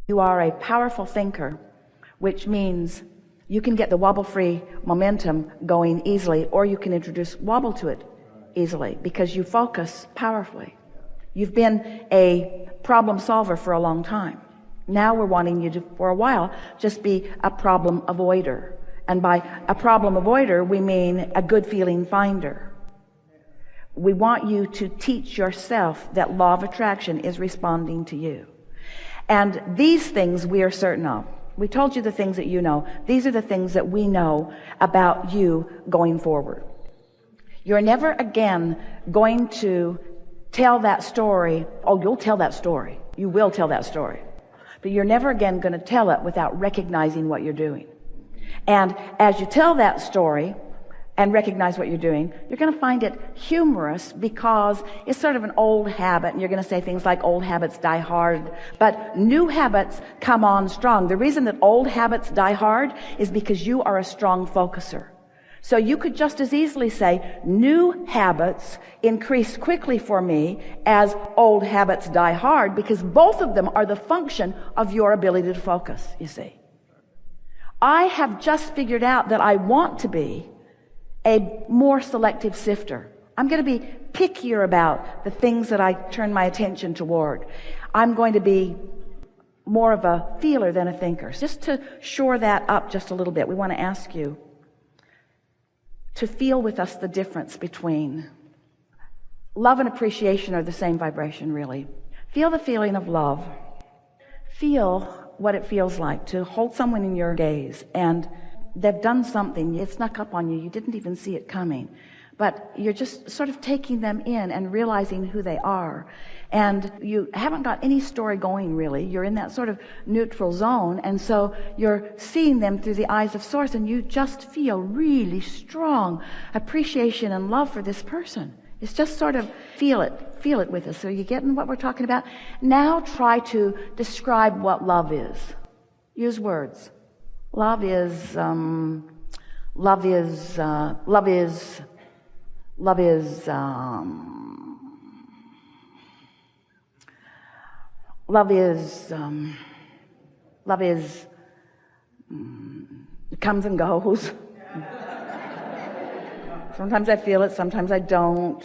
You are a powerful thinker, which means you can get the wobble-free momentum going easily, or you can introduce wobble to it easily because you focus powerfully. You've been a problem solver for a long time. Now we're wanting you to, for a while, just be a problem avoider. And by a problem avoider, we mean a good feeling finder. We want you to teach yourself that law of attraction is responding to you. And these things we are certain of. We told you the things that you know. These are the things that we know about you going forward. You're never again going to tell that story. Oh, you'll tell that story. You will tell that story. But you're never again going to tell it without recognizing what you're doing. And as you tell that story and recognize what you're doing, you're going to find it humorous because it's sort of an old habit, and you're going to say things like old habits die hard, but new habits come on strong. The reason that old habits die hard is because you are a strong focuser. So you could just as easily say new habits increase quickly for me as old habits die hard, because both of them are the function of your ability to focus, you see. I have just figured out that I want to be a more selective sifter. I'm going to be pickier about the things that I turn my attention toward. I'm going to be more of a feeler than a thinker. Just to shore that up just a little bit, we want to ask you to feel with us the difference between love and appreciation are the same vibration, really. Feel the feeling of love. Feel what it feels like to hold someone in your gaze and they've done something, it snuck up on you, you didn't even see it coming, but you're just sort of taking them in and realizing who they are, and you haven't got any story going really. You're in that sort of neutral zone, and so you're seeing them through the eyes of Source, and you just feel really strong appreciation and love for this person. It's just sort of feel it with us. So you getting what we're talking about? Now try to describe what love is. Use words. Love is love is it comes and goes. Sometimes I feel it, sometimes I don't.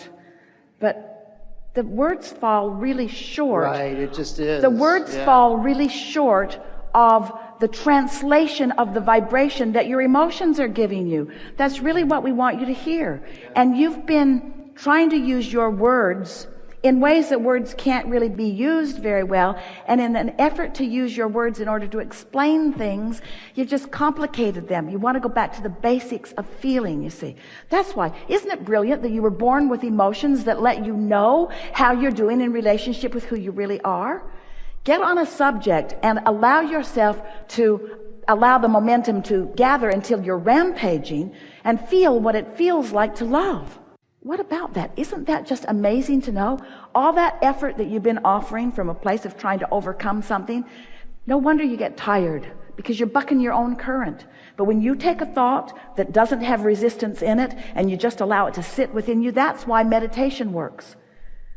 But the words fall really short. Right, it just is. The words fall really short of the translation of the vibration that your emotions are giving you. That's really what we want you to hear. And you've been trying to use your words in ways that words can't really be used very well. And in an effort to use your words in order to explain things, you've just complicated them. You want to go back to the basics of feeling, you see. That's why. Isn't it brilliant that you were born with emotions that let you know how you're doing in relationship with who you really are? Get on a subject and allow yourself to allow the momentum to gather until you're rampaging and feel what it feels like to love. What about that? Isn't that just amazing to know? All that effort that you've been offering from a place of trying to overcome something, no wonder you get tired, because you're bucking your own current. But when you take a thought that doesn't have resistance in it and you just allow it to sit within you, that's why meditation works.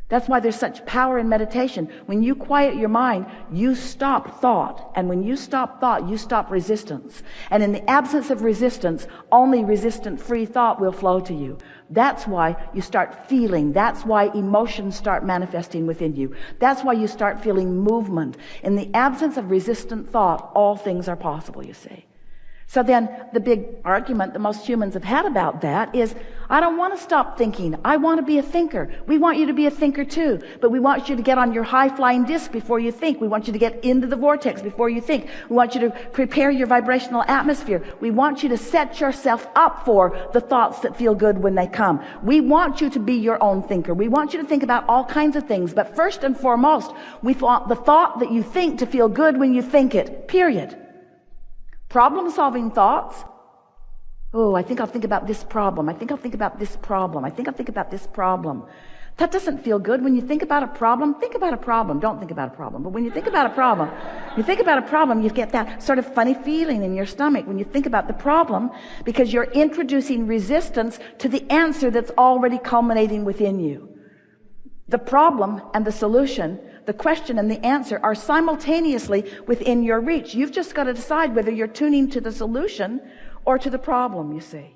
That's why there's such power in meditation. When you quiet your mind, you stop thought. And when you stop thought, you stop resistance. And in the absence of resistance, only resistant-free thought will flow to you. That's why you start feeling. That's why emotions start manifesting within you. That's why you start feeling movement. In the absence of resistant thought, all things are possible, you see. So then the big argument that most humans have had about that is, I don't want to stop thinking. I want to be a thinker. We want you to be a thinker too, but we want you to get on your high-flying disc before you think. We want you to get into the vortex before you think. We want you to prepare your vibrational atmosphere. We want you to set yourself up for the thoughts that feel good when they come. We want you to be your own thinker. We want you to think about all kinds of things, but first and foremost, we want the thought that you think to feel good when you think it, period. Problem-solving thoughts. Oh, I think I'll think about this problem. I think I'll think about this problem. I think I'll think about this problem. That doesn't feel good. When you think about a problem, think about a problem. Don't think about a problem. But when you think about a problem, you get that sort of funny feeling in your stomach when you think about the problem, because you're introducing resistance to the answer that's already culminating within you. The problem and the solution the question and the answer are simultaneously within your reach. You've just got to decide whether you're tuning to the solution or to the problem, you see.